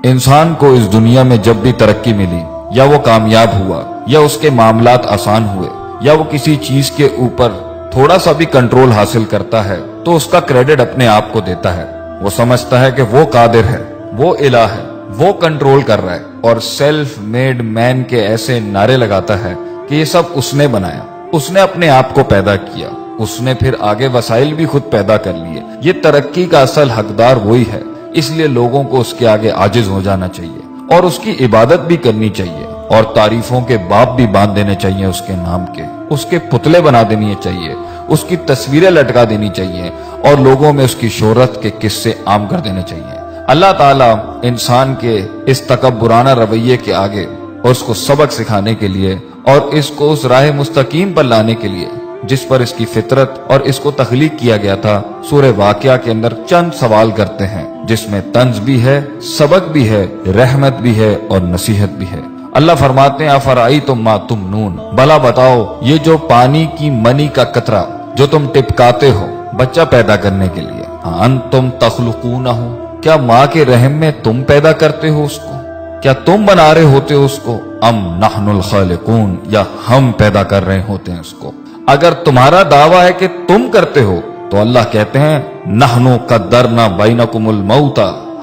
انسان کو اس دنیا میں جب بھی ترقی ملی، یا وہ کامیاب ہوا، یا اس کے معاملات آسان ہوئے، یا وہ کسی چیز کے اوپر تھوڑا سا بھی کنٹرول حاصل کرتا ہے، تو اس کا کریڈٹ اپنے آپ کو دیتا ہے۔ وہ سمجھتا ہے کہ وہ قادر ہے، وہ الہ ہے، وہ کنٹرول کر رہا ہے، اور سیلف میڈ مین کے ایسے نعرے لگاتا ہے کہ یہ سب اس نے بنایا، اس نے اپنے آپ کو پیدا کیا، اس نے پھر آگے وسائل بھی خود پیدا کر لیے۔ یہ ترقی کا اصل حقدار وہی ہے، اس لیے لوگوں کو اس کے آگے عاجز ہو جانا چاہیے اور اس کی عبادت بھی کرنی چاہیے، اور تعریفوں کے باب بھی باندھ دینے چاہیے اس کے نام کے، اس کے پتلے بنا دینے چاہیے، اس کی تصویریں لٹکا دینی چاہیے، اور لوگوں میں اس کی شہرت کے قصے عام کر دینے چاہیے۔ اللہ تعالیٰ انسان کے اس تکبرانہ رویے کے آگے اور اس کو سبق سکھانے کے لیے اور اس کو اس راہ مستقیم پر لانے کے لیے جس پر اس کی فطرت اور اس کو تخلیق کیا گیا تھا، سورہ واقعہ کے اندر چند سوال کرتے ہیں، جس میں طنز بھی ہے، سبق بھی ہے، رحمت بھی ہے اور نصیحت بھی ہے۔ اللہ فرماتے ہیں افرأیتم ما تمنون، بھلا بتاؤ یہ جو پانی کی منی کا قطرہ جو تم ٹپکاتے ہو بچہ پیدا کرنے کے لیے، انتم تخلقونہ، کیا ماں کے رحم میں تم پیدا کرتے ہو اس کو؟ کیا تم بنا رہے ہوتے ہو اس کو؟ ام نحن الخالقون، یا ہم پیدا کر رہے ہوتے ہیں اس کو؟ اگر تمہارا دعویٰ ہے کہ تم کرتے ہو تو اللہ کہتے ہیں نحن قدرنا بینکم الموت،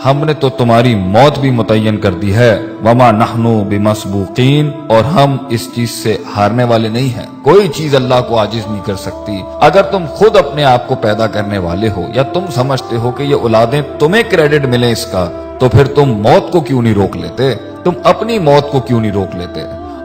ہم نے تو تمہاری موت بھی متعین کر دی ہے، وما نحن بمسبوقین، اور ہم اس چیز سے ہارنے والے نہیں ہیں۔ کوئی چیز اللہ کو عاجز نہیں کر سکتی۔ اگر تم خود اپنے آپ کو پیدا کرنے والے ہو، یا تم سمجھتے ہو کہ یہ اولادیں تمہیں کریڈٹ ملے اس کا، تو پھر تم موت کو کیوں نہیں روک لیتے؟ تم اپنی موت کو کیوں نہیں روک لیتے؟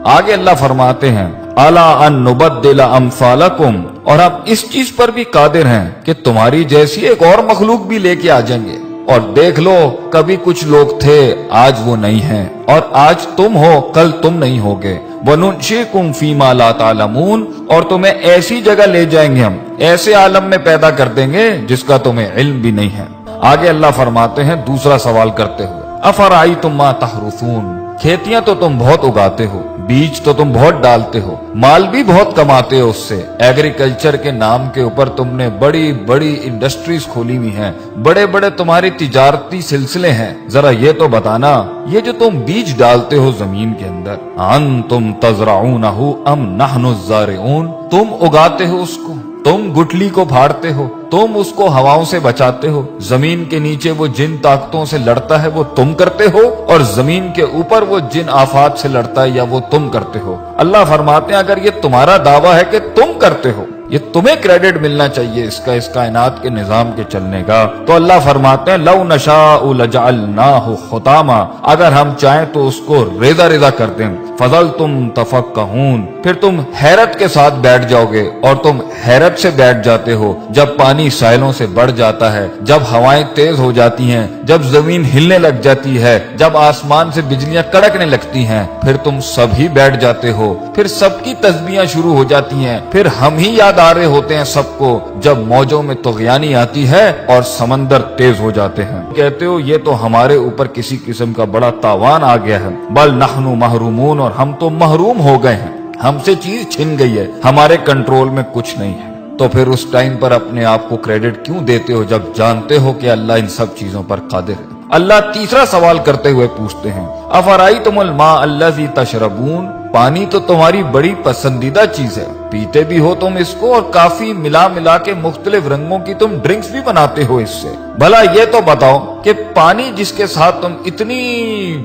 آگے اللہ فرماتے ہیں الا ان نبدل امثالکم، اور ہم اس چیز پر بھی قادر ہیں کہ تمہاری جیسی ایک اور مخلوق بھی لے کے آ جائیں گے، اور دیکھ لو کبھی کچھ لوگ تھے آج وہ نہیں ہیں، اور آج تم ہو کل تم نہیں ہوگے، وَنُنْشِئْكُمْ فِي مَا لَا تَعْلَمُونَ، اور تمہیں ایسی جگہ لے جائیں گے، ہم ایسے عالم میں پیدا کر دیں گے جس کا تمہیں علم بھی نہیں ہے۔ آگے اللہ فرماتے ہیں دوسرا سوال کرتے ہوئے افرأیتم ما تحرثون، کھیتیاں تو تم بہت اگاتے ہو، بیج تو تم بہت ڈالتے ہو، مال بھی بہت کماتے ہو اس سے، ایگریکلچر کے نام کے اوپر تم نے بڑی بڑی انڈسٹریز کھولی ہوئی ہیں، بڑے بڑے تمہاری تجارتی سلسلے ہیں، ذرا یہ تو بتانا یہ جو تم بیج ڈالتے ہو زمین کے اندر، انتم تزرعونہ ام نحن الزارعون، تم اگاتے ہو اس کو، تم گٹلی کو پھاڑتے ہو، تم اس کو ہواؤں سے بچاتے ہو، زمین کے نیچے وہ جن طاقتوں سے لڑتا ہے وہ تم کرتے ہو، اور زمین کے اوپر وہ جن آفات سے لڑتا ہے یا وہ تم کرتے ہو۔ اللہ فرماتے ہیں اگر یہ تمہارا دعویٰ ہے کہ تم کرتے ہو، یہ تمہیں کریڈٹ ملنا چاہیے اس کائنات کے نظام کے چلنے کا، تو اللہ فرماتے ہیں لو نشاء لجعلناہ حطاما، اگر ہم چاہیں تو اس کو ریزہ ریزہ کر دیں، فظلتم تفکہون، پھر تم حیرت کے ساتھ بیٹھ جاؤ گے، اور تم حیرت سے بیٹھ جاتے ہو جب پانی ساحلوں سے بڑھ جاتا ہے، جب ہوائیں تیز ہو جاتی ہیں، جب زمین ہلنے لگ جاتی ہے، جب آسمان سے بجلیاں کڑکنے لگتی ہیں، پھر تم سب ہی بیٹھ جاتے ہو، پھر سب کی تسبیحاں شروع ہو جاتی ہیں، پھر ہم ہی یاد آ رہے ہوتے ہیں سب کو جب موجوں میں طغیانی آتی ہے اور سمندر تیز ہو جاتے ہیں۔ کہتے ہو یہ تو ہمارے اوپر کسی قسم کا بڑا تاوان آ گیا ہے، بل نحن محرومون، اور ہم تو محروم ہو گئے ہیں، ہم سے چیز چھن گئی ہے، ہمارے کنٹرول میں کچھ نہیں ہے۔ تو پھر اس ٹائم پر اپنے آپ کو کریڈٹ کیوں دیتے ہو جب جانتے ہو کہ اللہ ان سب چیزوں پر قادر ہے؟ اللہ تیسرا سوال کرتے ہوئے پوچھتے ہیں افرأیتم الماء الذی تشربون، پانی تو تمہاری بڑی پسندیدہ چیز ہے، پیتے بھی ہو تم اس کو، اور کافی ملا ملا کے مختلف رنگوں کی تم ڈرنکس بھی بناتے ہو اس سے، بھلا یہ تو بتاؤ کہ پانی جس کے ساتھ تم اتنی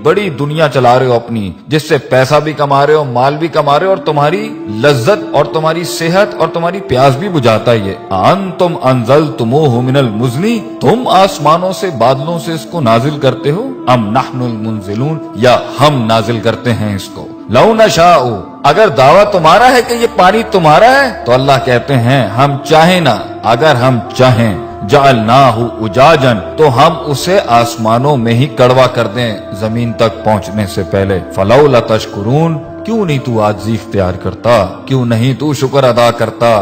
بڑی دنیا چلا رہے ہو اپنی، جس سے پیسہ بھی کما رہے ہو، مال بھی کما رہے ہو، اور تمہاری لذت اور تمہاری صحت اور تمہاری پیاس بھی بجھاتا ہے، یہ انتم انزلتموہ من المزن، تم آسمانوں سے بادلوں سے اس کو نازل کرتے ہو، ام نحن المنزلون، یا ہم نازل کرتے ہیں اس کو، لو نشاء، اگر دعویٰ تمہارا ہے کہ یہ پانی تمہارا ہے تو اللہ کہتے ہیں ہم چاہیں نا، اگر ہم چاہیں جعلناہ اجاجا، تو ہم اسے آسمانوں میں ہی کڑوا کر دیں زمین تک پہنچنے سے پہلے، فلولا تشکرون، کیوں نہیں تو عاجزی اختیار کرتا، کیوں نہیں تو شکر ادا کرتا؟